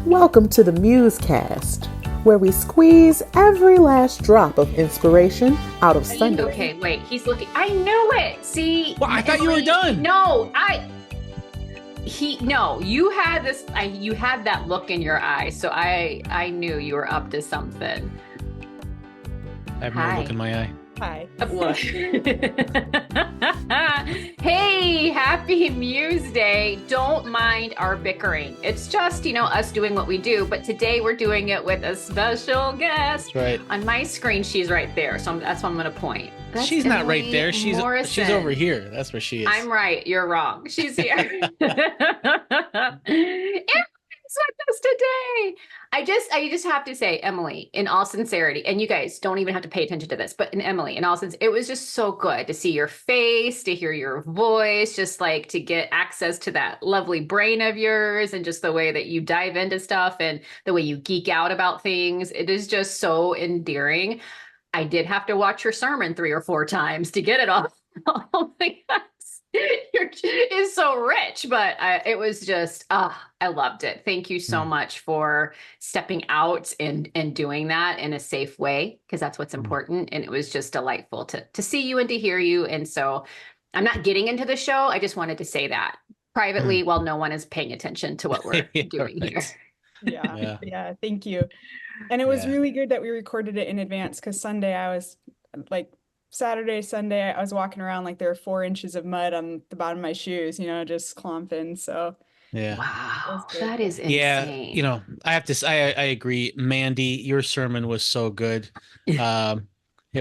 Welcome to the MuseCast, where we squeeze every last drop of inspiration out of Sunday. Okay, wait. He's looking. I knew it. See? Well, I thought you were done. No, you had this. You had that look in your eye, so I knew you were up to something. I have no look in my eye. Hi. Hey, happy Muse Day. Don't mind our bickering. It's just, us doing what we do. But today we're doing it with a special guest. That's right. On my screen, she's right there. So that's what I'm going to point. She's not right there. She's over here. That's where she is. I'm right. You're wrong. She's here. Emily's with us today. I just have to say, Emily, in all sincerity, and you guys don't even have to pay attention to this, but Emily, in all sincerity, it was just so good to see your face, to hear your voice, just like to get access to that lovely brain of yours and just the way that you dive into stuff and the way you geek out about things. It is just so endearing. I did have to watch your sermon 3 or 4 times to get it all. Oh my gosh. It's so rich, but it was just, I loved it. Thank you so much for stepping out and doing that in a safe way, because that's what's important. And it was just delightful to see you and to hear you. And so I'm not getting into the show. I just wanted to say that privately while no one is paying attention to what we're doing here. Yeah. Thank you. And it was really good that we recorded it in advance, because Sunday Saturday, Sunday, I was walking around like there were 4 inches of mud on the bottom of my shoes, just clumping. So wow, that is insane. Yeah, I have to say, I agree. Mandy, your sermon was so good. It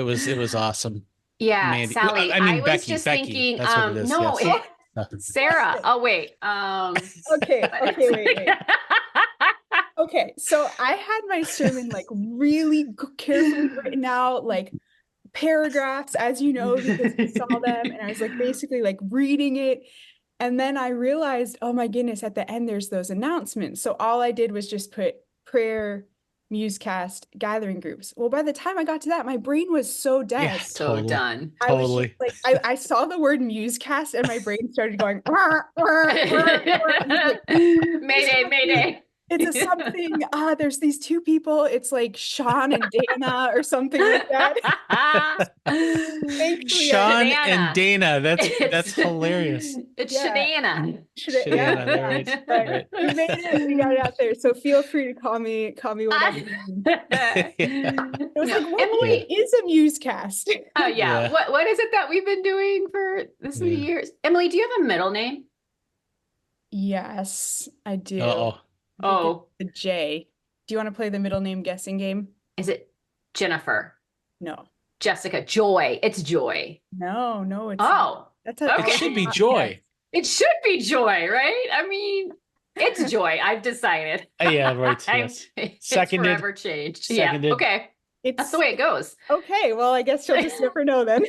was awesome. Yeah, Mandy. Sally, I was Becky, just thinking, that's what it is, no, yes. Sarah. Oh, wait. Okay, wait. Okay, so I had my sermon like really carefully written out, like paragraphs, as you know, because we saw them, and I was like basically like reading it, and then I realized, oh my goodness, at the end there's those announcements. So all I did was just put prayer, MuseCast, gathering groups. Well, by the time I got to that, my brain was so dead. Yeah, so done. Totally. I saw the word MuseCast and my brain started going Mayday. It's a something, there's these 2 people, it's like Sean and Dana or something like that. Sean and Dana, that's hilarious. It's Shawna. Right. We made it, we got it out there, so feel free to call me whatever. It was like, what is a MuseCast? What is it that we've been doing for this many years? Emily, do you have a middle name? Yes, I do. Oh, the J. Do you want to play the middle name guessing game? Is it Jennifer? No. Jessica? Joy? It's Joy. No, it's not. It should be Joy. It should be Joy, right? I mean, it's Joy. I've decided. Yeah, right. Yes. Seconded. It's forever changed. Seconded. Yeah. Okay. That's the way it goes. Okay. Well, I guess you'll just never know then.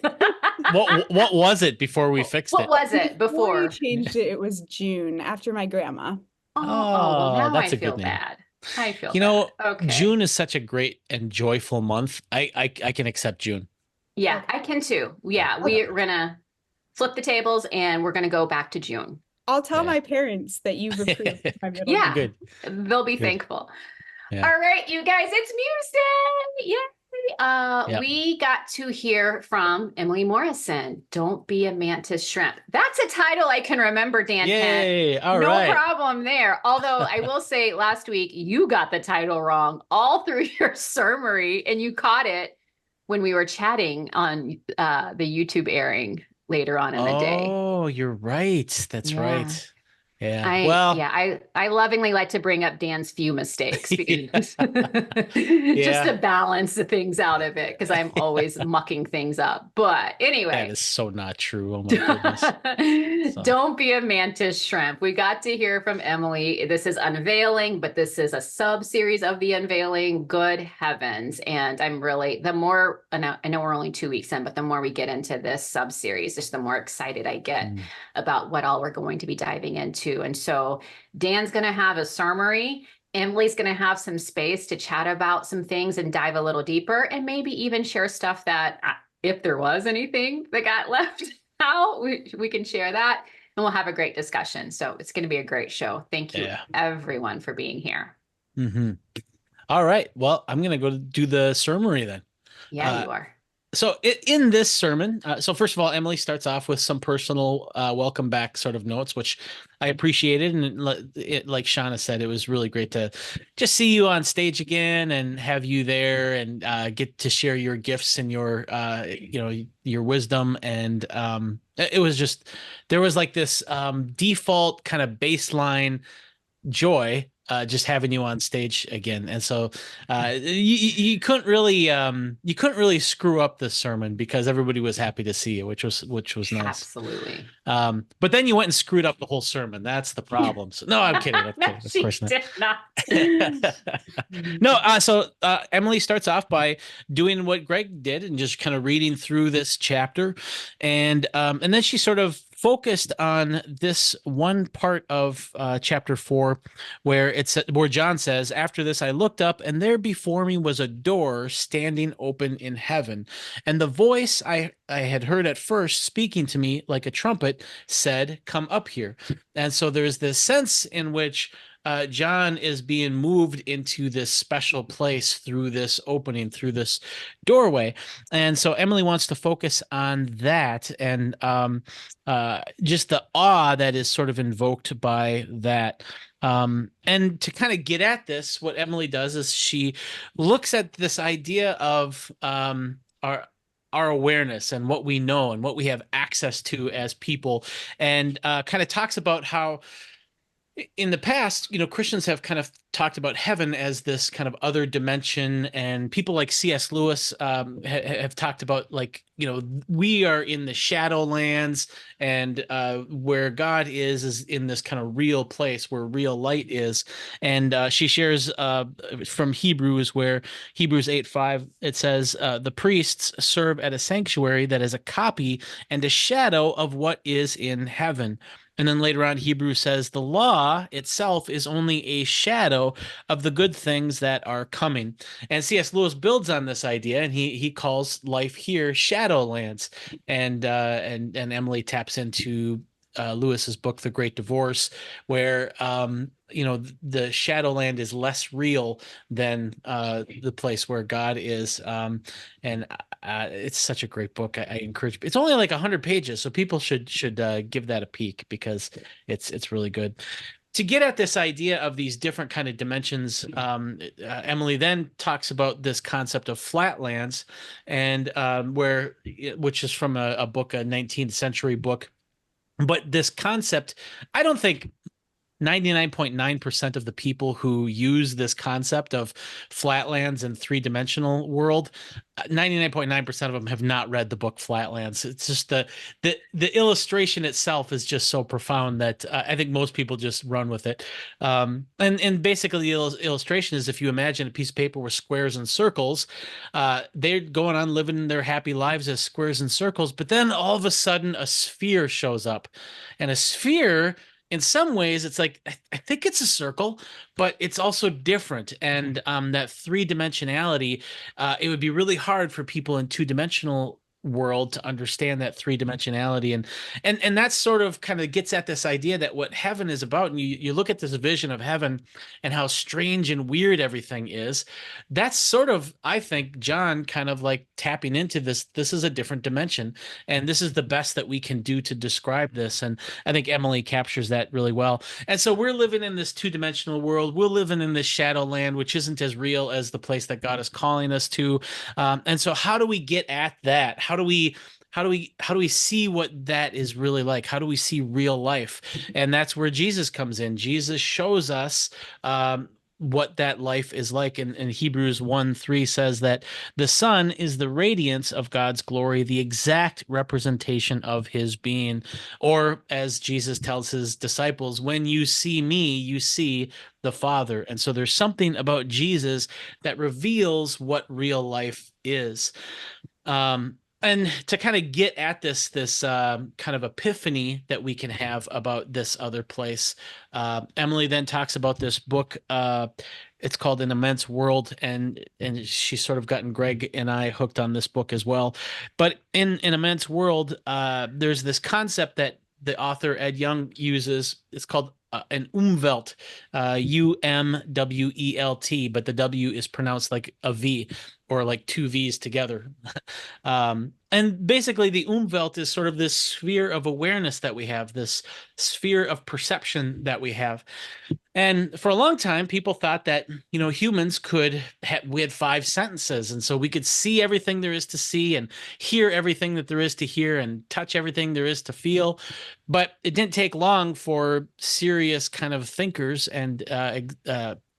What was it before we fixed it? What was it before we changed it? It was June, after my grandma. Well, now that's I a feel good name. bad. I feel bad. Okay. June is such a great and joyful month. I can accept June. Yeah, I can too. Yeah, we're gonna flip the tables and we're gonna go back to June. I'll tell my parents that you've approved my middle name. Yeah, good. They'll be thankful. Yeah. All right, you guys, it's Muse Day. Yay! We got to hear from Emily Morrison. Don't be a Mantis Shrimp. That's a title I can remember, Dan. Yay! Kent. No problem there. Although I will say, last week you got the title wrong all through your summary, and you caught it when we were chatting on the YouTube airing later on in the day. Oh, you're right. That's right. Yeah. I lovingly like to bring up Dan's few mistakes because just to balance the things out of it, because I'm always mucking things up. But anyway, that is so not true. Oh my goodness. Don't be a Mantis Shrimp. We got to hear from Emily. This is Unveiling, but this is a sub series of the Unveiling. Good heavens. And I'm really, I know we're only 2 weeks in, but the more we get into this sub series, just the more excited I get about what all we're going to be diving into. And so Dan's going to have a summary. Emily's going to have some space to chat about some things and dive a little deeper, and maybe even share stuff that, if there was anything that got left out, we can share that, and we'll have a great discussion. So it's going to be a great show. Thank you, everyone, for being here. Mm-hmm. All right. Well, I'm going to go do the summary then. Yeah, you are. So in this sermon, so first of all, Emily starts off with some personal welcome back sort of notes, which I appreciated. And like Shawna said, it was really great to just see you on stage again and have you there and get to share your gifts and your, your wisdom. And it was just, there was like this default kind of baseline joy just having you on stage again. And so you couldn't really screw up this sermon because everybody was happy to see you, which was nice. Absolutely. But then you went and screwed up the whole sermon. That's the problem. So, no, I'm kidding. I'm kidding. Of course not. Did not. No, so Emily starts off by doing what Greg did and just kind of reading through this chapter, and then she sort of focused on this one part of chapter 4 where John says, "After this I looked up, and there before me was a door standing open in heaven, and the voice I had heard at first speaking to me like a trumpet said, 'Come up here.'" And so there's this sense in which John is being moved into this special place through this opening, through this doorway. And so Emily wants to focus on that and just the awe that is sort of invoked by that. And to kind of get at this, what Emily does is she looks at this idea of our awareness and what we know and what we have access to as people, and kind of talks about how in the past, Christians have kind of talked about heaven as this kind of other dimension, and people like C.S. Lewis have talked about, like, we are in the shadow lands, and where God is in this kind of real place where real light is. And she shares from Hebrews, where Hebrews 8:5, it says, "The priests serve at a sanctuary that is a copy and a shadow of what is in heaven." And then later on, Hebrews says, "The law itself is only a shadow of the good things that are coming." And C.S. Lewis builds on this idea, and he calls life here Shadowlands. And Emily taps into Lewis's book, The Great Divorce, where the Shadowland is less real than the place where God is. And it's such a great book. I encourage. It's only like 100 pages, so people should give that a peek because it's really good. To get at this idea of these different kind of dimensions, Emily then talks about this concept of flatlands, and which is from a book, a 19th century book. But this concept, I don't think 99.9% of the people who use this concept of flatlands and three-dimensional world, 99.9% of them have not read the book Flatlands. It's just the illustration itself is just so profound that I think most people just run with it. And basically the illustration is, if you imagine a piece of paper with squares and circles, they're going on living their happy lives as squares and circles, but then all of a sudden a sphere shows up, and a sphere, in some ways, it's like, I think it's a circle, but it's also different. And that three-dimensionality, it would be really hard for people in two-dimensional world to understand that three-dimensionality. And that sort of kind of gets at this idea that what heaven is about, and you look at this vision of heaven and how strange and weird everything is. That's sort of, I think, John kind of like tapping into this is a different dimension, and this is the best that we can do to describe this. And I think Emily captures that really well. And so we're living in this two-dimensional world. We're living in this shadow land, which isn't as real as the place that God is calling us to. And so how do we get at that? How do we see what that is really like? How do we see real life? And that's where Jesus comes in. Jesus shows us what that life is like. And Hebrews 1:3 says that the Son is the radiance of God's glory, the exact representation of his being. Or as Jesus tells his disciples, "When you see me, you see the Father." And so there's something about Jesus that reveals what real life is. And to kind of get at this kind of epiphany that we can have about this other place, Emily then talks about this book. It's called An Immense World, and she's sort of gotten Greg and I hooked on this book as well. But in An Immense World, there's this concept that the author Ed Young uses. It's called an umwelt, UMWELT, but the W is pronounced like a V or like two V's together. And basically, the umwelt is sort of this sphere of awareness that we have, this sphere of perception that we have. And for a long time, people thought that, humans we had five sentences. And so we could see everything there is to see and hear everything that there is to hear and touch everything there is to feel. But it didn't take long for serious kind of thinkers and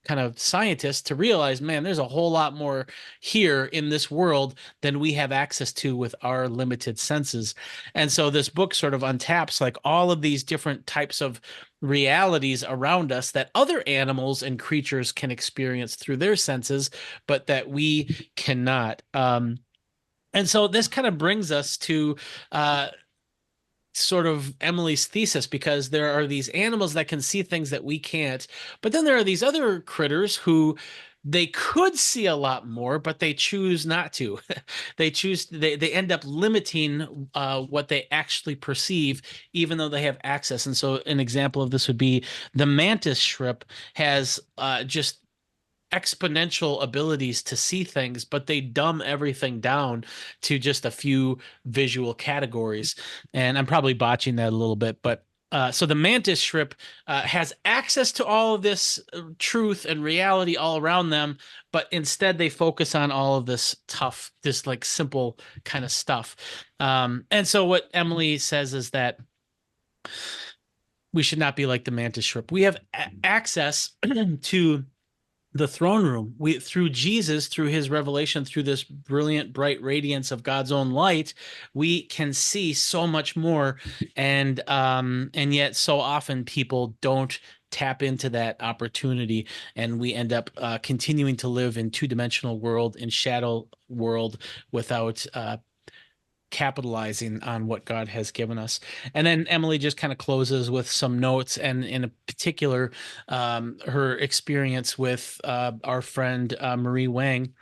kind of scientists to realize, man, there's a whole lot more here in this world than we have access to with our limited senses. And so this book sort of untaps like all of these different types of realities around us that other animals and creatures can experience through their senses, but that we cannot. And so this kind of brings us to sort of Emily's thesis, because there are these animals that can see things that we can't, but then there are these other critters who they could see a lot more, but they choose not to. They end up limiting what they actually perceive, even though they have access. And so an example of this would be the mantis shrimp has just exponential abilities to see things, but they dumb everything down to just a few visual categories. And I'm probably botching that a little bit, but so the mantis shrimp has access to all of this truth and reality all around them, but instead they focus on all of this like simple kind of stuff. And so what Emily says is that we should not be like the mantis shrimp. We have access to the throne room. Through Jesus, through his revelation, through this brilliant, bright radiance of God's own light, we can see so much more. And yet so often people don't tap into that opportunity, and we end up continuing to live in two-dimensional world, in shadow world, without capitalizing on what God has given us. And then Emily just kind of closes with some notes, and in a particular, her experience with our friend Marie Wang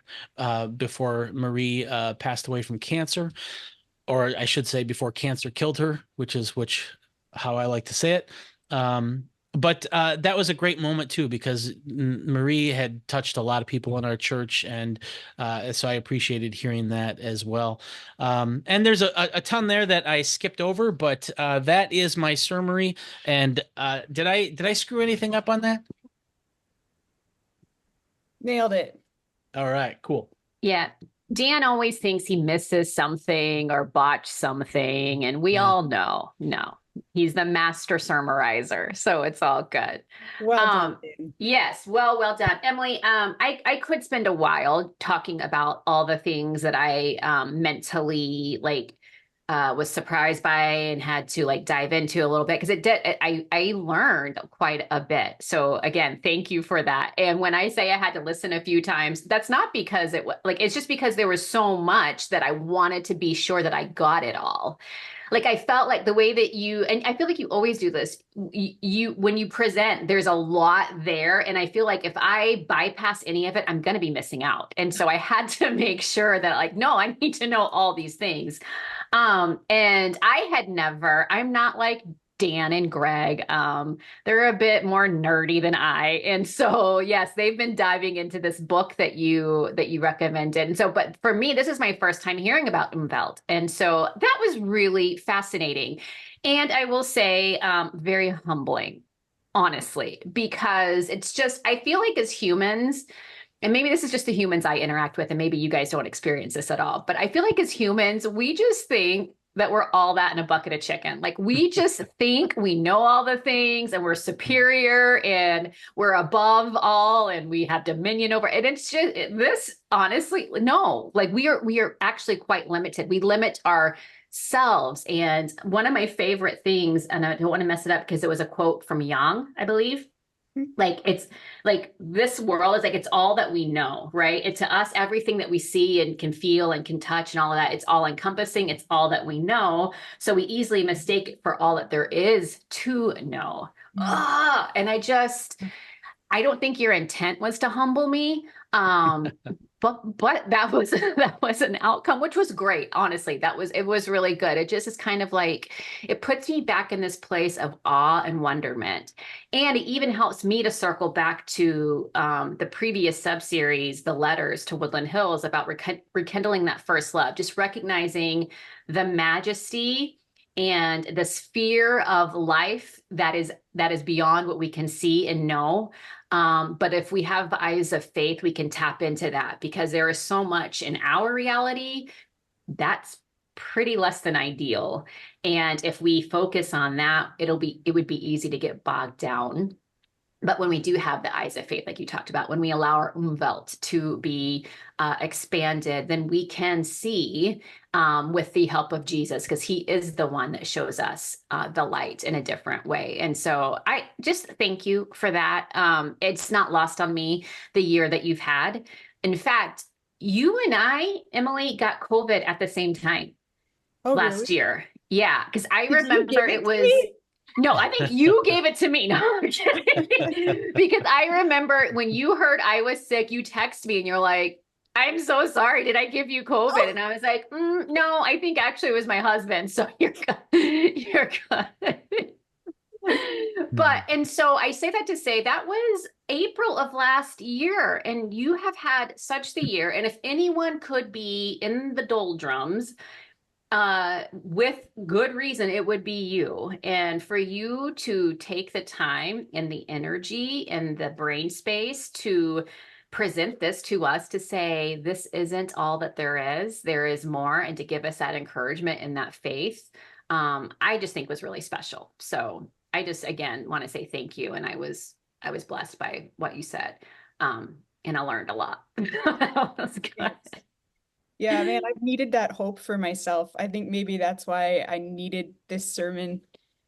before Marie passed away from cancer, or I should say before cancer killed her, which how I like to say it. But that was a great moment too, because Marie had touched a lot of people in our church, and so I appreciated hearing that as well. And there's a ton there that I skipped over, but that is my summary. And did I screw anything up on that? Nailed it. All right, cool. Yeah. Dan always thinks he misses something or botched something, and we all know, no. He's the master summarizer, so it's all good. Well done. Yes, well done, Emily. I could spend a while talking about all the things that I mentally was surprised by and had to dive into a little bit, because I learned quite a bit. So again, thank you for that. And when I say I had to listen a few times, that's not because it's just because there was so much that I wanted to be sure that I got it all. I felt like the way that and I feel like you always do this, when you present, there's a lot there. And I feel like if I bypass any of it, I'm going to be missing out. And so I had to make sure that no, I need to know all these things. And I'm not like Dan and Greg. They're a bit more nerdy than I. And so, yes, they've been diving into this book that you recommended. And so, but for me, this is my first time hearing about umwelt. And so that was really fascinating. And I will say, very humbling, honestly, because it's just, I feel like as humans, and maybe this is just the humans I interact with, and maybe you guys don't experience this at all, but I feel like as humans, we just think that we're all that in a bucket of chicken. We just think we know all the things, and we're superior, and we're above all, and we have dominion over. And it's just this, honestly, no, we are actually quite limited. We limit ourselves. And one of my favorite things, and I don't want to mess it up because it was a quote from Yang, I believe. It's this world is it's all that we know, right? It's to us, everything that we see and can feel and can touch and all of that, it's all encompassing. It's all that we know. So we easily mistake it for all that there is to know. And I don't think your intent was to humble me. but that was that was an outcome, which was great. Honestly, it was really good. It just is kind of like, it puts me back in this place of awe and wonderment. And it even helps me to circle back to the previous sub-series, The Letters to Woodland Hills, about rekindling that first love, just recognizing the majesty and the sphere of life that is beyond what we can see and know. But if we have the eyes of faith, we can tap into that, because there is so much in our reality that's pretty less than ideal. And if we focus on that, it would be easy to get bogged down. But when we do have the eyes of faith, like you talked about, when we allow our umwelt to be expanded, then we can see with the help of Jesus, because he is the one that shows us the light in a different way. And so I just thank you for that. It's not lost on me the year that you've had. In fact, you and I, Emily, got COVID at the same time last year. Yeah, because I remember it was... No, I think you gave it to me. No, I'm kidding. Because I remember when you heard I was sick, you texted me and you're like, I'm so sorry. Did I give you COVID? And I was like, no, I think actually it was my husband. So you're good. You're good. But, and so I say that to say that was April of last year, and you have had such the year. And if anyone could be in the doldrums, with good reason, it would be you. And for you to take the time and the energy and the brain space to present this to us, to say, this isn't all that there is more, and to give us that encouragement and that faith, I just think was really special. So I just, again, want to say thank you. And I was blessed by what you said. And I learned a lot. That was good. Yeah, man, I've needed that hope for myself. I think maybe that's why I needed this sermon.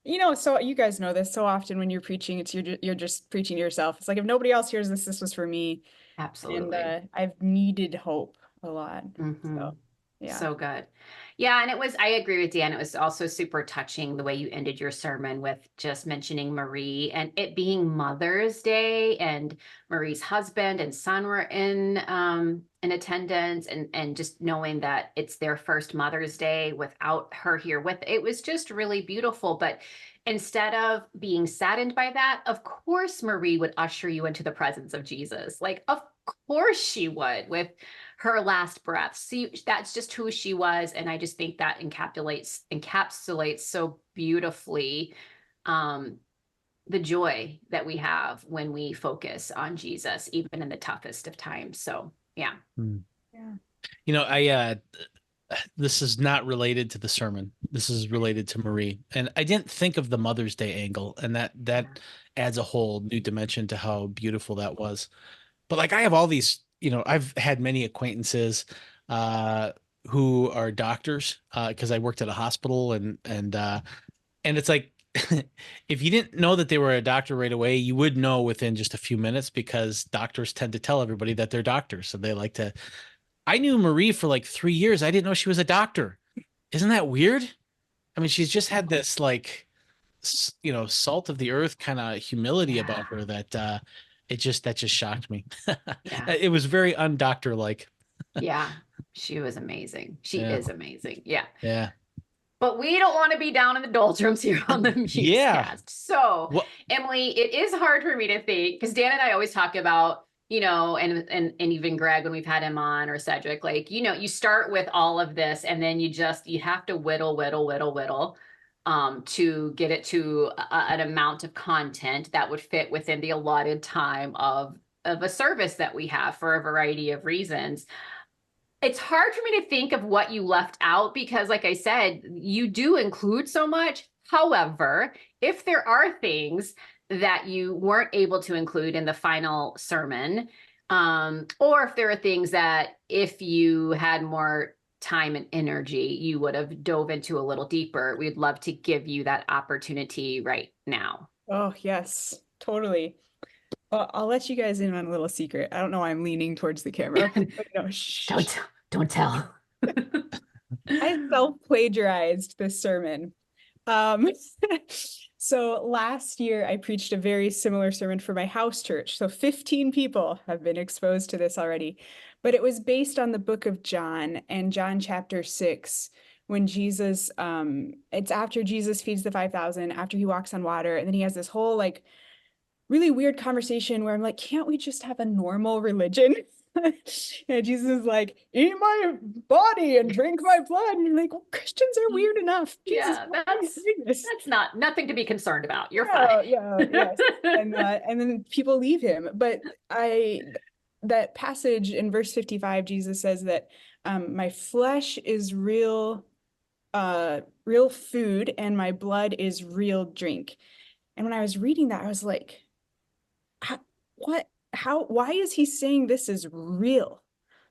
You know, so you guys know this, so often when you're preaching, it's you're just preaching to yourself. It's like, if nobody else hears this was for me. Absolutely. And I've needed hope a lot. Mm-hmm. So, yeah. So good. Yeah. And I agree with Dan. It was also super touching the way you ended your sermon with just mentioning Marie, and it being Mother's Day, and Marie's husband and son were in attendance, and just knowing that it's their first Mother's Day without her here with it was just really beautiful. But instead of being saddened by that, of course, Marie would usher you into the presence of Jesus. Like, of course she would, with her last breath. See, that's just who she was. And I just think that encapsulates so beautifully the joy that we have when we focus on Jesus, even in the toughest of times. So, yeah. Yeah. You know, this is not related to the sermon. This is related to Marie. And I didn't think of the Mother's Day angle, and that adds a whole new dimension to how beautiful that was. But like, I have all these, you know, I've had many acquaintances who are doctors, because I worked at a hospital, and it's like, if you didn't know that they were a doctor right away, you would know within just a few minutes, because doctors tend to tell everybody that they're doctors. So they like to. I knew Marie for like 3 years. I didn't know she was a doctor. Isn't that weird? I mean, she's just had this, like, you know, salt of the earth kind of humility about her that that just shocked me. Yeah. It was very undoctor-like. Yeah. She was amazing. She is amazing. Yeah. Yeah. But we don't want to be down in the doldrums here on the MuseCast. So, Emily, it is hard for me to think, because Dan and I always talk about, you know, and even Greg, when we've had him on, or Cedric, like, you know, you start with all of this, and then you have to whittle to get it to an amount of content that would fit within the allotted time of a service that we have, for a variety of reasons. It's hard for me to think of what you left out, because, like I said, you do include so much. However, if there are things that you weren't able to include in the final sermon, or if there are things that, if you had more time and energy, you would have dove into a little deeper, we'd love to give you that opportunity right now. Oh, yes, totally. Well, I'll let you guys in on a little secret. I don't know why I'm leaning towards the camera. But no, shh. Don't tell. I self-plagiarized this sermon. So last year I preached a very similar sermon for my house church. So 15 people have been exposed to this already, but it was based on the book of John and John chapter 6, when Jesus, it's after Jesus feeds the 5,000, after he walks on water, and then he has this whole like really weird conversation where I'm like, can't we just have a normal religion? Jesus is like, eat my body and drink my blood. And you're like, well, Christians are weird enough. Jesus, Yeah, that's nothing to be concerned about. You're fine. Yes. And then people leave him. But that passage in verse 55, Jesus says that my flesh is real food and my blood is real drink. And when I was reading that, I was like, why is he saying this is real?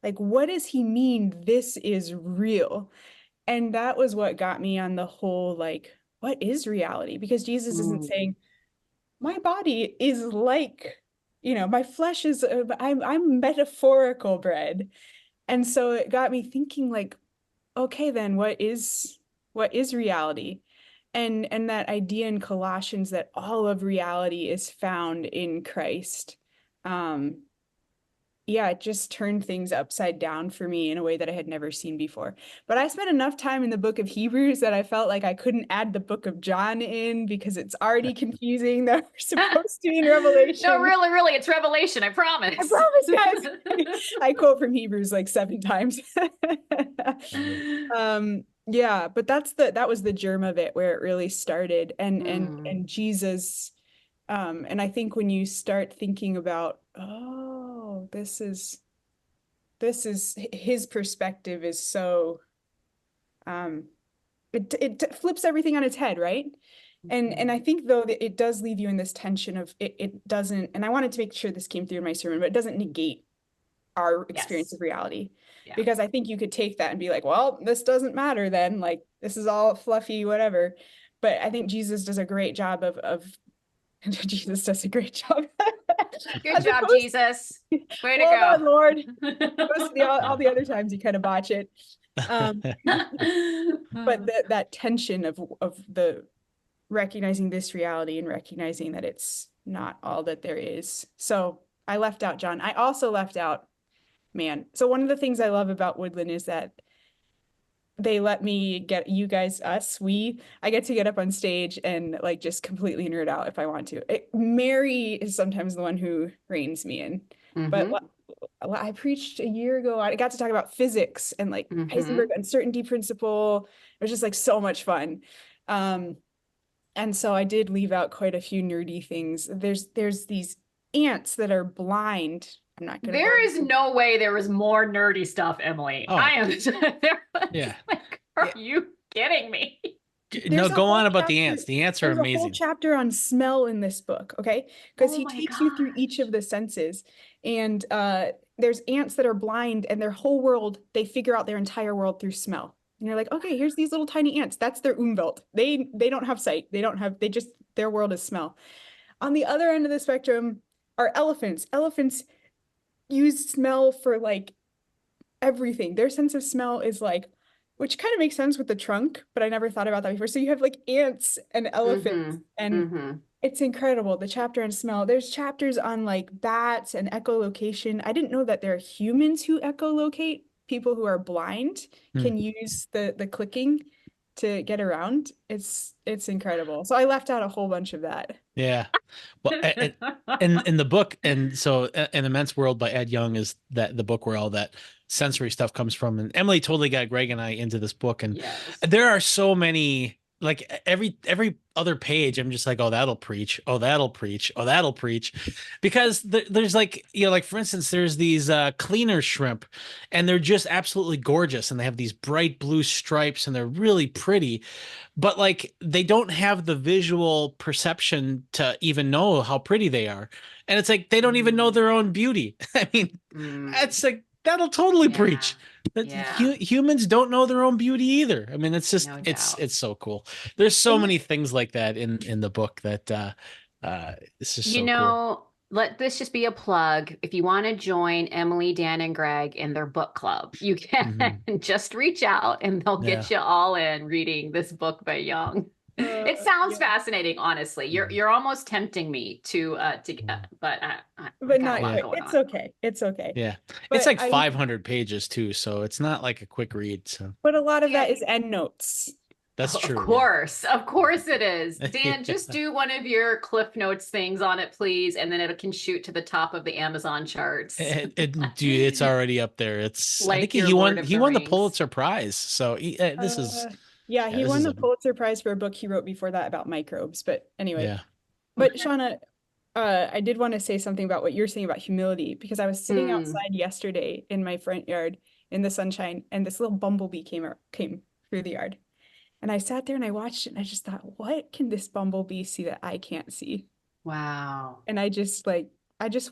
Like, what does he mean this is real? And that was what got me on the whole, like, what is reality? Because Jesus isn't saying, my body is like, my flesh is, I'm metaphorical bread. And so it got me thinking like, okay, then what is reality? And that idea in Colossians that all of reality is found in Christ. It just turned things upside down for me in a way that I had never seen before. But I spent enough time in the book of Hebrews that I felt like I couldn't add the book of John in because it's already confusing that we're supposed to be in Revelation. No, really, it's Revelation, I promise. I promise, guys. I quote from Hebrews like 7 times. But that was the germ of it, where it really started. And Jesus, and I think when you start thinking about, this is his perspective is so, it flips everything on its head, right? And I think though that it does leave you in this tension of it doesn't, and I wanted to make sure this came through in my sermon, but it doesn't negate our experience of reality. Yeah. Because I think you could take that and be like, well, this doesn't matter then, like this is all fluffy, whatever. But I think Jesus does a great job of Jesus does a great job. Good job, Jesus. Way to go. On, Lord. All the other times you kind of botch it. But that tension of the recognizing this reality and recognizing that it's not all that there is. So I left out John. I also left out man. So one of the things I love about Woodland is that they let me get I get to get up on stage and like just completely nerd out if I want to. Mary is sometimes the one who reins me in. But I preached a year ago. I got to talk about physics and like Heisenberg uncertainty principle. It was just like so much fun. And so I did leave out quite a few nerdy things. There's these ants that are blind. I'm not gonna. There is no way there was more nerdy stuff, Emily. I am. Yeah. Like, are you kidding me? No, go on about the ants. The ants are amazing. There's a whole chapter on smell in this book, okay? Because he takes you through each of the senses. And there's ants that are blind, and their whole world, they figure out their entire world through smell. And you're like, okay, here's these little tiny ants. That's their umwelt. They don't have sight. Their world is smell. On the other end of the spectrum are elephants. Elephants use smell for like everything. Their sense of smell is like, which kind of makes sense with the trunk, but I never thought about that before. So you have like ants and elephants, and it's incredible. The chapter on smell. There's chapters on like bats and echolocation. I didn't know that there are humans who echolocate. People who are blind can use the clicking to get around. It's incredible. So I left out a whole bunch of that. Yeah. Well, in the book, and so An Immense World by Ed Young is that the book where all that sensory stuff comes from. And Emily totally got Greg and I into this book. And there are so many, like every other page, I'm just like, oh, that'll preach. Oh, that'll preach. Oh, that'll preach. Because there's like, like for instance, there's these cleaner shrimp, and they're just absolutely gorgeous. And they have these bright blue stripes, and they're really pretty. But like, they don't have the visual perception to even know how pretty they are. And it's like, they don't even know their own beauty. I mean, it's like, that'll totally preach. Humans don't know their own beauty either. I mean, it's just, it's so cool. There's so many things like that in the book that it's just so cool. Let this just be a plug. If you want to join Emily, Dan, and Greg in their book club, you can just reach out and they'll get you all in reading this book by Young. It sounds fascinating, honestly. You're almost tempting me to but I But got a not lot quite. going It's on. okay. It's okay. Yeah. But It's like 500 pages too, so it's not like a quick read. So But a lot of that Dan, is end notes. that's true. Of course it is. Dan, Yeah. just do one of your Cliff Notes things on it, please, and then it can shoot to the top of the Amazon charts. Dude, it's already up there. It's I Like think your he Lord won of he the won the Rings. Pulitzer Prize. So this is Yeah, yeah, he this won is the a Pulitzer Prize for a book he wrote before that about microbes. But anyway, yeah. but Shawna, I did want to say something about what you're saying about humility, because I was sitting outside yesterday in my front yard in the sunshine, and this little bumblebee came through the yard. And I sat there and I watched it, and I just thought, what can this bumblebee see that I can't see? Wow. And I just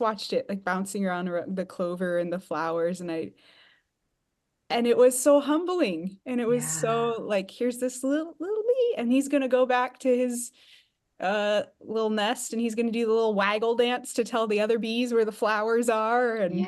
watched it like bouncing around the clover and the flowers, and it was so humbling. And it was so like, here's this little bee, and he's gonna go back to his little nest, and he's gonna do the little waggle dance to tell the other bees where the flowers are. And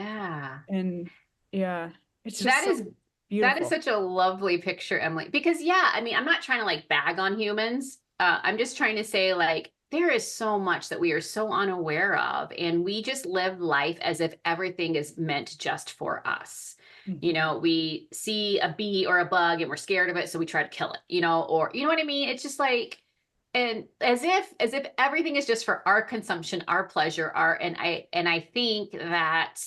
yeah, it's just That so is beautiful. such a lovely picture, Emily. Because I mean, I'm not trying to like bag on humans. I'm just trying to say like there is so much that we are so unaware of, and we just live life as if everything is meant just for us. We see a bee or a bug and we're scared of it, so we try to kill it, or you know what I mean? It's just like, and as if everything is just for our consumption, our pleasure, and I think that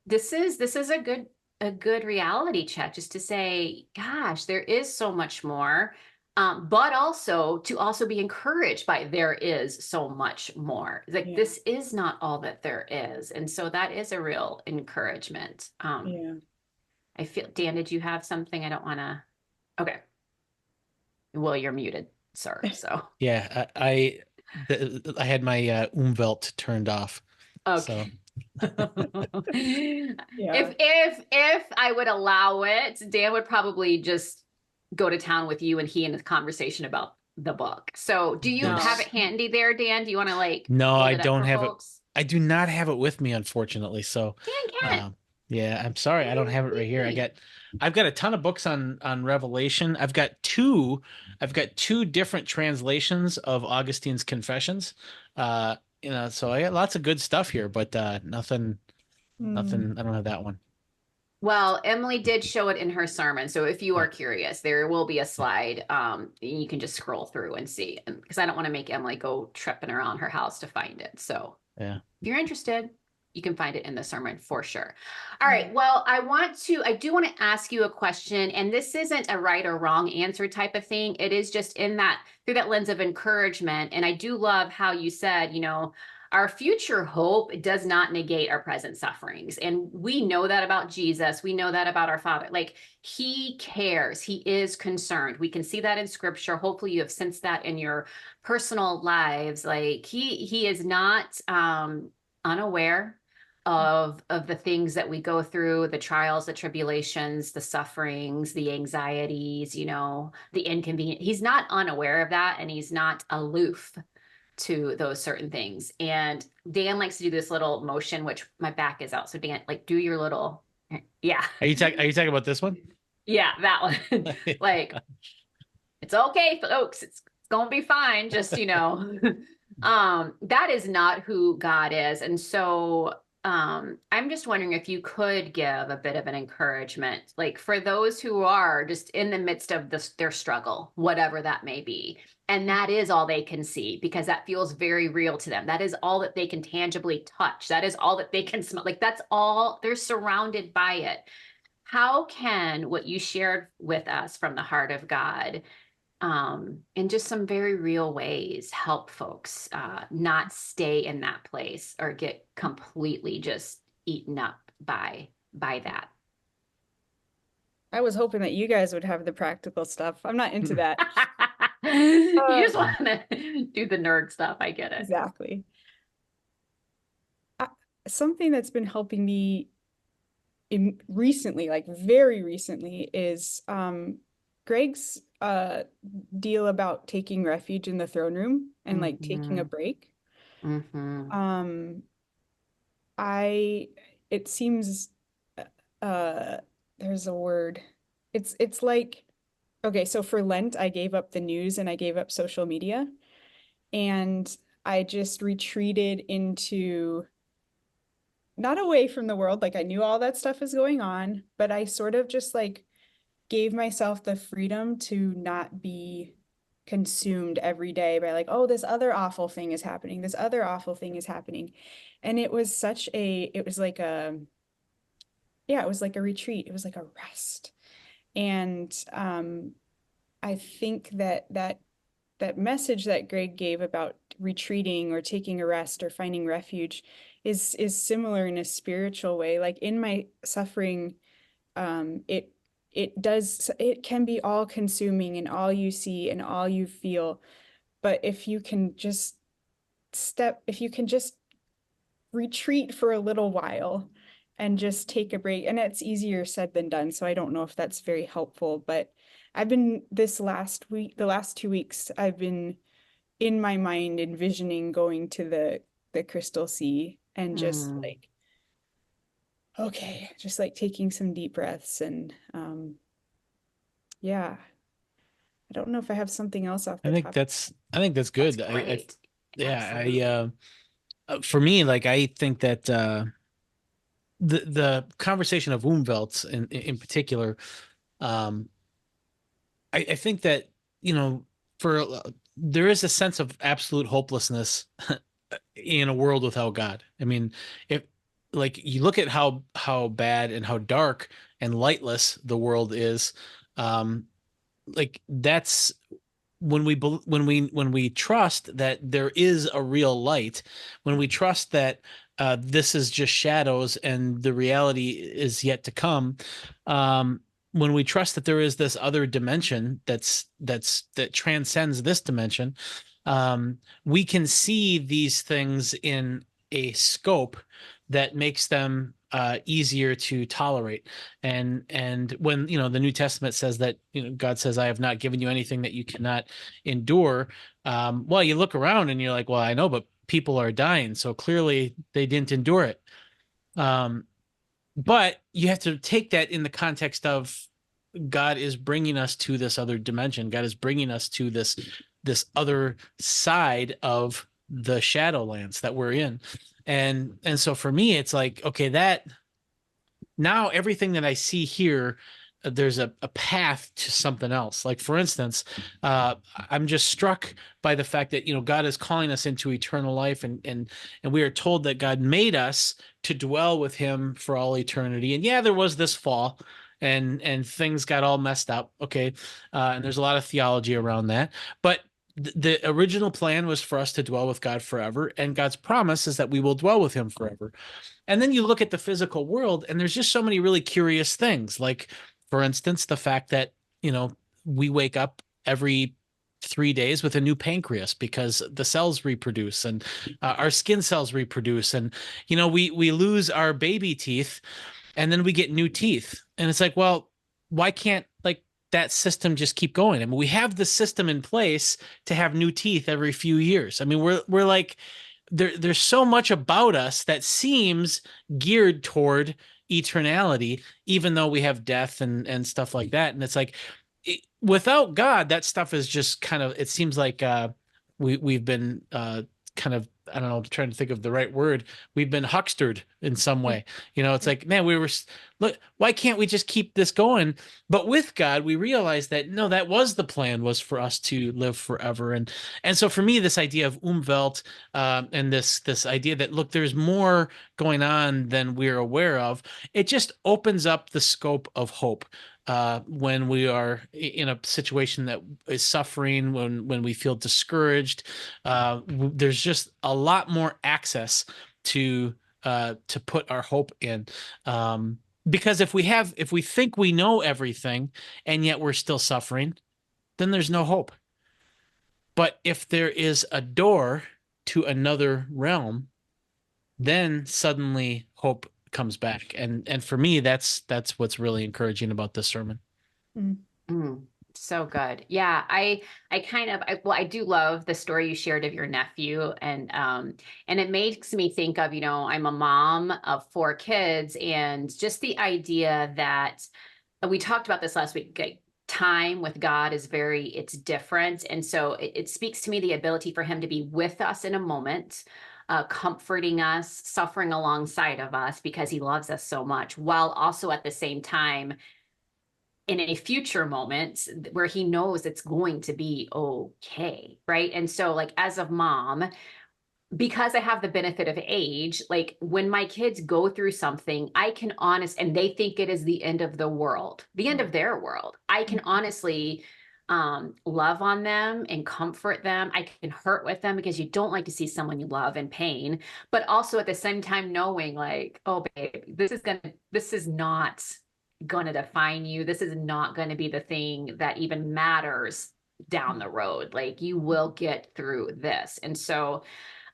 this is a good reality check, just to say, gosh, there is so much more, but also to also be encouraged by there is so much more. Like this is not all that there is, and so that is a real encouragement. I feel, Dan, did you have something? I don't want to. Okay, well, you're muted, sir. So Yeah, I had my umwelt turned off. okay. So If I would allow it, Dan would probably just go to town with you and he in a conversation about the book. So do you have it handy there, Dan? Do you want to like No, hold I it up don't for have folks? it. I do not have it with me, unfortunately. So Dan can't. yeah, I'm sorry. I don't have it right here. I've got a ton of books on Revelation. I've got two different translations of Augustine's Confessions. So I got lots of good stuff here, but nothing. I don't have that one. Well, Emily did show it in her sermon. So if you are curious, there will be a slide. You can just scroll through and see, because I don't want to make Emily go tripping around her house to find it. So yeah, if you're interested, you can find it in the sermon for sure. All right. Well, I do want to ask you a question, and this isn't a right or wrong answer type of thing. It is just through that lens of encouragement. And I do love how you said, our future hope does not negate our present sufferings. And we know that about Jesus. We know that about our Father. Like, he cares. He is concerned. We can see that in scripture. Hopefully you have sensed that in your personal lives. Like, he is not unaware of the things that we go through, the trials, the tribulations, the sufferings, the anxieties, the inconvenience. He's not unaware of that, and he's not aloof to those certain things. And Dan likes to do this little motion, which my back is out. So Dan, like, do your little, yeah. Are you talking about this one? Yeah, that one. Like, it's okay, folks. It's gonna be fine. Just, that is not who God is. And so I'm just wondering if you could give a bit of an encouragement, like for those who are just in the midst of their struggle, whatever that may be. And that is all they can see, because that feels very real to them. That is all that they can tangibly touch. That is all that they can smell. Like, that's all, they're surrounded by it. How can what you shared with us from the heart of God, in just some very real ways, help folks not stay in that place or get completely just eaten up by that? I was hoping that you guys would have the practical stuff. I'm not into that. You just want to do the nerd stuff. I get it. Exactly. Something that's been helping me recently, like very recently, is Greg's deal about taking refuge in the throne room and like taking a break. It seems there's a word. It's like Okay, so for Lent, I gave up the news and I gave up social media. And I just retreated into, not away from the world, like I knew all that stuff is going on, but I sort of just like gave myself the freedom to not be consumed every day by like, oh, this other awful thing is happening. This other awful thing is happening. And it was it was like yeah, it was like a retreat. It was like a rest. And I think that message that Greg gave about retreating or taking a rest or finding refuge is similar in a spiritual way. Like in my suffering, it it can be all consuming and all you see and all you feel. But if you can just if you can just retreat for a little while and just take a break, and it's easier said than done, so I don't know if that's very helpful, but I've been the last 2 weeks, I've been in my mind envisioning going to the Crystal Sea and just like, okay, just like taking some deep breaths and yeah. I don't know if I have something else off the top. I think that's good. That's great. Yeah, for me, like I think that the conversation of umwelt in particular, I think that, you know, for there is a sense of absolute hopelessness in a world without God. I mean, if like you look at how bad and how dark and lightless the world is, like that's when we trust that there is a real light, when we trust that this is just shadows and the reality is yet to come, when we trust that there is this other dimension that transcends this dimension, we can see these things in a scope that makes them easier to tolerate. And when, you know, the New Testament says that, you know, God says, I have not given you anything that you cannot endure. Well, you look around and you're like, well, I know, but people are dying, so clearly they didn't endure it. But you have to take that in the context of God is bringing us to this other dimension. God is bringing us to this other side of the Shadowlands that we're in. And so for me, it's like, okay, that now everything that I see here, there's a path to something else. Like, for instance, I'm just struck by the fact that, you know, God is calling us into eternal life, and we are told that God made us to dwell with him for all eternity. And yeah, there was this fall and things got all messed up. Okay. And there's a lot of theology around that, but the original plan was for us to dwell with God forever, and God's promise is that we will dwell with him forever. And then you look at the physical world, and there's just so many really curious things. Like, for instance, the fact that, you know, we wake up every 3 days with a new pancreas because the cells reproduce, and our skin cells reproduce, and, you know, we lose our baby teeth and then we get new teeth. And it's like, well, why can't like that system just keep going? I mean, we have the system in place to have new teeth every few years. I mean, we're like, there's so much about us that seems geared toward eternality, even though we have death and stuff like that. And it's like, without God, that stuff is just kind of, it seems like we've been kind of, I don't know, I'm trying to think of the right word. We've been huckstered in some way. You know, it's like, man, look, why can't we just keep this going? But with God, we realize that no, that was the plan, was for us to live forever. And so for me, this idea of umwelt, and this idea that, look, there's more going on than we're aware of, it just opens up the scope of hope. When we are in a situation that is suffering, when we feel discouraged, there's just a lot more access to put our hope in. Because if we think we know everything and yet we're still suffering, then there's no hope. But if there is a door to another realm, then suddenly hope comes back. And for me, that's what's really encouraging about this sermon. So good. Yeah. I do love the story you shared of your nephew, and it makes me think of, you know, I'm a mom of 4 kids, and just the idea that we talked about this last week, time with God is it's different. And so it speaks to me the ability for him to be with us in a moment, comforting us, suffering alongside of us because he loves us so much, while also at the same time in a future moment where he knows it's going to be okay. Right. And so like as a mom, because I have the benefit of age, like when my kids go through something, I can and they think it is the end of the world, the end of their world. I can honestly love on them and comfort them. I can hurt with them because you don't like to see someone you love in pain, but also at the same time knowing like, oh babe, this is not gonna define you. This is not gonna be the thing that even matters down the road. Like you will get through this. And so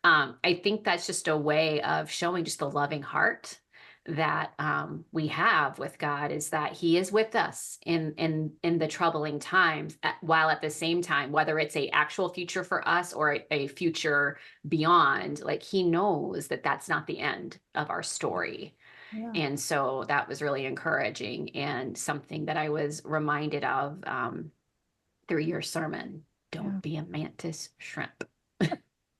I think that's just a way of showing just the loving heart that we have with God, is that he is with us in the troubling times, while at the same time, whether it's a actual future for us or a future beyond, like he knows that that's not the end of our story. Yeah. And so that was really encouraging and something that I was reminded of through your sermon. Don't be a mantis shrimp.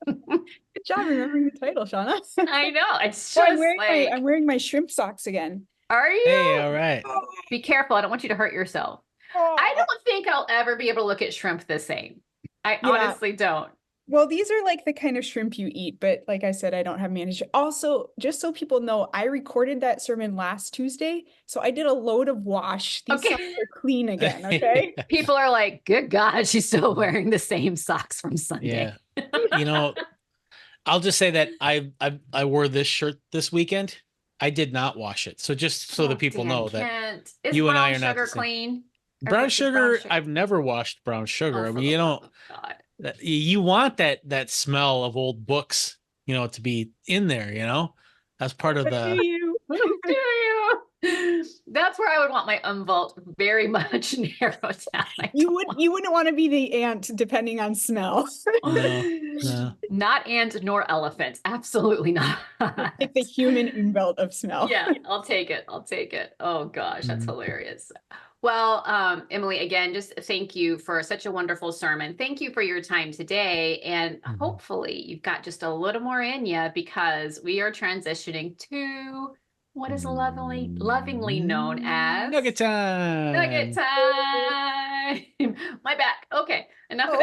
Good job remembering the title, Shawna. I know. It's just I'm wearing my shrimp socks again. Are you? Hey, all right. Be careful. I don't want you to hurt yourself. Oh. I don't think I'll ever be able to look at shrimp the same. I honestly don't. Well, these are like the kind of shrimp you eat, but like I said, I don't have managed. Also, just so people know, I recorded that sermon last Tuesday, so I did a load of wash. These socks are clean again, okay? People are like, good God, she's still wearing the same socks from Sunday. Yeah. I'll just say that I wore this shirt this weekend. I did not wash it. So just so the people know that you and I are not the same. Clean? Brown sugar, I've never washed brown sugar. I mean, you want that smell of old books, to be in there, That's part of the. Do you? Do you? That's where I would want my umwelt very much narrowed down. You wouldn't want to be the ant, depending on smell. No. Not ant nor elephant. Absolutely not. Like the human umwelt of smell. Yeah, I'll take it. Oh gosh, that's hilarious. Well, Emily, again, just thank you for such a wonderful sermon. Thank you for your time today. And hopefully you've got just a little more in you, because we are transitioning to what is lovingly known as Nugget time. Nugget time. My back. Okay, enough of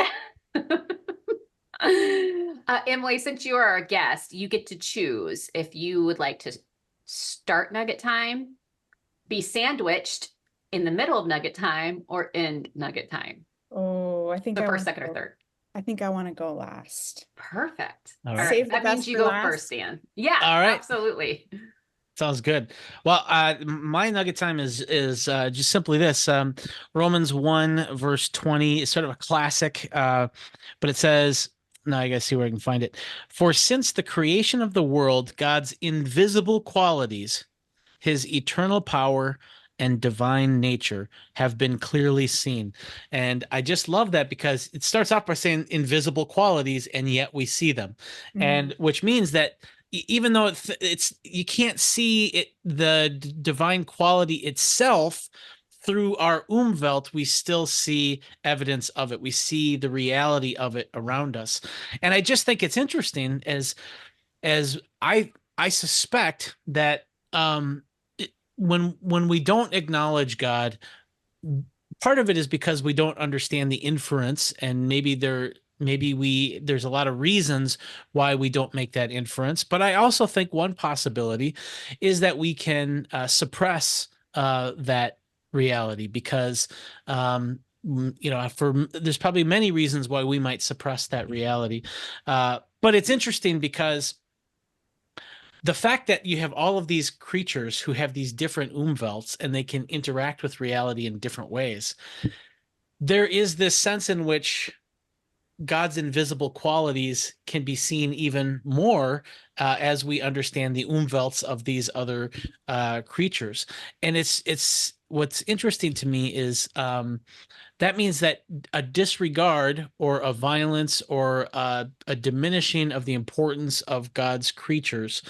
that. Emily, since you are our guest, you get to choose if you would like to start Nugget time, be sandwiched in the middle of Nugget time, or end Nugget time. Oh, I think the first, second, or third. I think I want to go last. Perfect. All right. Save the that means you go first, Dan. Yeah. All right. Absolutely. Sounds good. Well, my nugget time is just simply this. Romans 1 verse 20 is sort of a classic, but it says, now I gotta see where I can find it. For since the creation of the world, God's invisible qualities, his eternal power and divine nature have been clearly seen. And I just love that, because it starts off by saying invisible qualities, and yet we see them. And which means that even though it's you can't see it, the divine quality itself, through our umwelt, we still see evidence of it. We see the reality of it around us. And I just think it's interesting, as I suspect that when we don't acknowledge God, part of it is because we don't understand the inference, and maybe there's a lot of reasons why we don't make that inference. But I also think one possibility is that we can suppress that reality, because there's probably many reasons why we might suppress that reality. But it's interesting, because the fact that you have all of these creatures who have these different umwelts, and they can interact with reality in different ways, there is this sense in which God's invisible qualities can be seen even more as we understand the umwelts of these other creatures. And it's what's interesting to me is that means that a disregard or a violence or a diminishing of the importance of God's creatures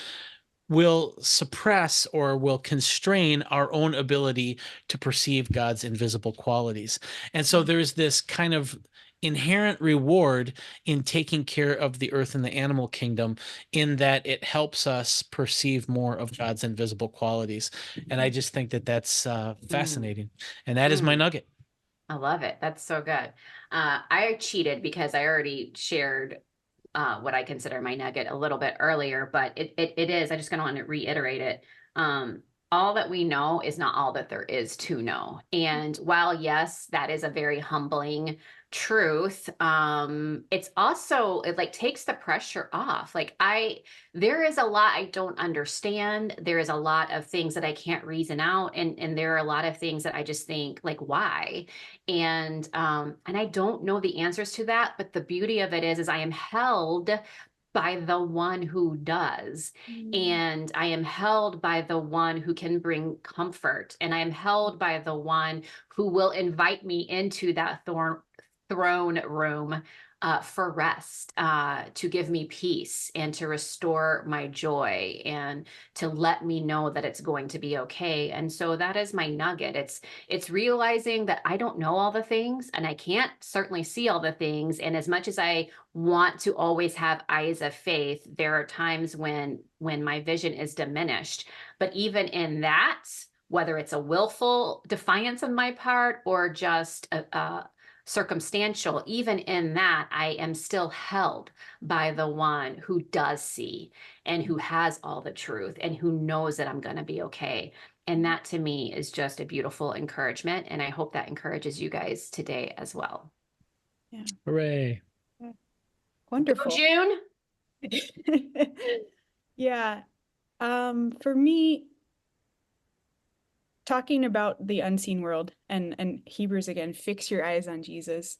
will suppress or will constrain our own ability to perceive God's invisible qualities. And so there's this kind of inherent reward in taking care of the earth and the animal kingdom, in that it helps us perceive more of God's invisible qualities. And I just think that that's fascinating. And that is my nugget. I love it. That's so good. I cheated because I already shared what I consider my nugget a little bit earlier, but it is, I just kind of want to reiterate it. All that we know is not all that there is to know. And while, yes, that is a very humbling truth, it's also, it like takes the pressure off. Like there is a lot I don't understand. There is a lot of things that I can't reason out. And there are a lot of things that I just think like, why? And I don't know the answers to that, but the beauty of it is I am held by the one who does. And I am held by the one who can bring comfort. And I am held by the one who will invite me into that throne room for rest, to give me peace and to restore my joy and to let me know that it's going to be okay. And so that is my nugget. It's realizing that I don't know all the things, and I can't certainly see all the things. And as much as I want to always have eyes of faith, there are times when my vision is diminished. But even in that, whether it's a willful defiance on my part or just a circumstantial, even in that, I am still held by the one who does see and who has all the truth and who knows that I'm going to be okay. And that to me is just a beautiful encouragement. And I hope that encourages you guys today as well. Yeah. Hooray. Wonderful. Go, June. Yeah. For me, talking about the unseen world and Hebrews again, fix your eyes on Jesus.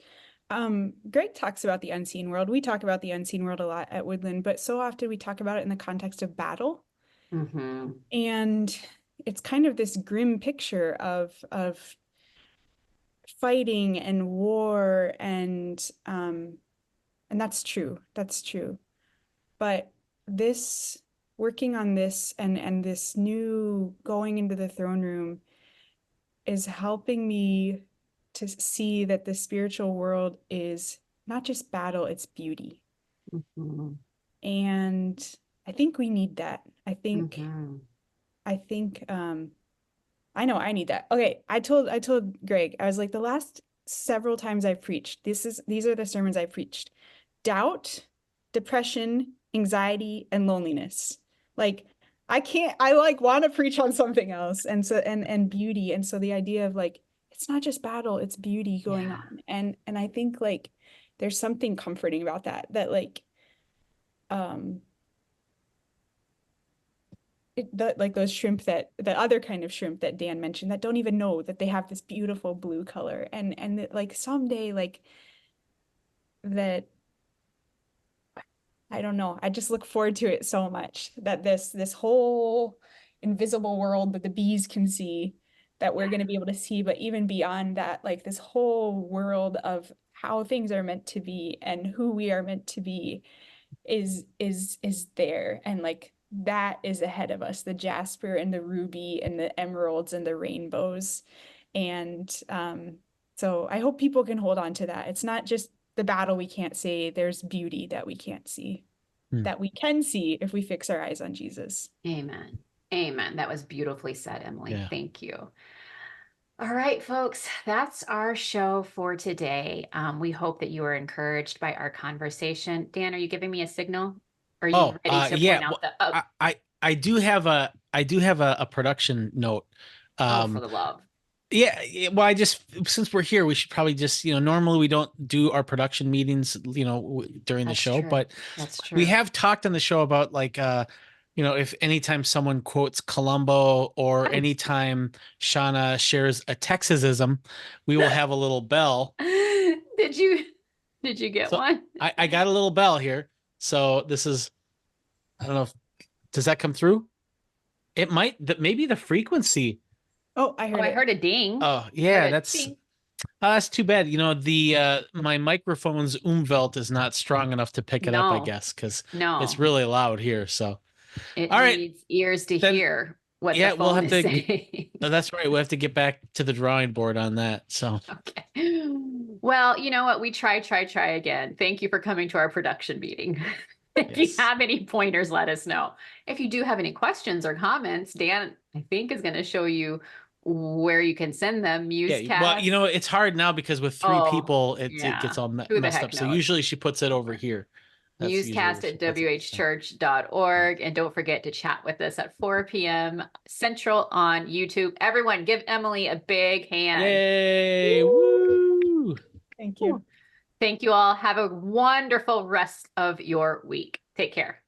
Greg talks about the unseen world. We talk about the unseen world a lot at Woodland, but so often we talk about it in the context of battle. Mm-hmm. And it's kind of this grim picture of fighting and war, and that's true. That's true. But this working on this and this new going into the throne room is helping me to see that the spiritual world is not just battle, it's beauty. Mm-hmm. And I think we need that. I think I know I need that. Okay, I told Greg, I was like, the last several times I've preached, these are the sermons I've preached. Doubt, depression, anxiety, and loneliness. Like I like want to preach on something else, and so and beauty. And so the idea of like, it's not just battle, it's beauty going on. And I think like there's something comforting about that like like those shrimp, that the other kind of shrimp that Dan mentioned, that don't even know that they have this beautiful blue color, and that, like someday, like that, I don't know, I just look forward to it so much, that this whole invisible world that the bees can see, that we're going to be able to see, but even beyond that, like this whole world of how things are meant to be and who we are meant to be is there, and like that is ahead of us, the jasper and the ruby and the emeralds and the rainbows. And so I hope people can hold on to that. It's not just the battle we can't see, there's beauty that we can't see, that we can see if we fix our eyes on Jesus. Amen. Amen. That was beautifully said, Emily. Yeah. Thank you. All right, folks, that's our show for today. We hope that you are encouraged by our conversation. Dan, are you giving me a signal? Are you ready to point out the? I do have a production note. For the love. Yeah, well, since we're here, we should probably just, normally we don't do our production meetings, during the show, but that's true. we have talked on the show about like, if anytime someone quotes Columbo or anytime Shawna shares a Texasism, we will have a little bell. Did you get one? I got a little bell here. So this is, I don't know does that come through? It might, maybe the frequency. Oh, I heard a ding. Oh, yeah, that's too bad. My microphone's umwelt is not strong enough to pick it up, I guess, because it's really loud here. So It All right. needs ears to Then- hear what yeah, the we'll phone have is to- saying. That's right. We'll have to get back to the drawing board on that. So Okay. Well, you know what? We try again. Thank you for coming to our production meeting. If you Yes. have any pointers, let us know. If you do have any questions or comments, Dan, I think, is going to show you where you can send them. MuseCast. yeah, well, you know, it's hard now because with three Oh, people, it yeah. gets all Who the messed heck up. So knows? usually she puts it over here. That's usually where MuseCast she at puts it. whchurch.org. And don't forget to chat with us at 4 p.m. Central on YouTube. Everyone, give Emily a big hand. Yay! Woo! Thank you. Thank you all. Have a wonderful rest of your week. Take care.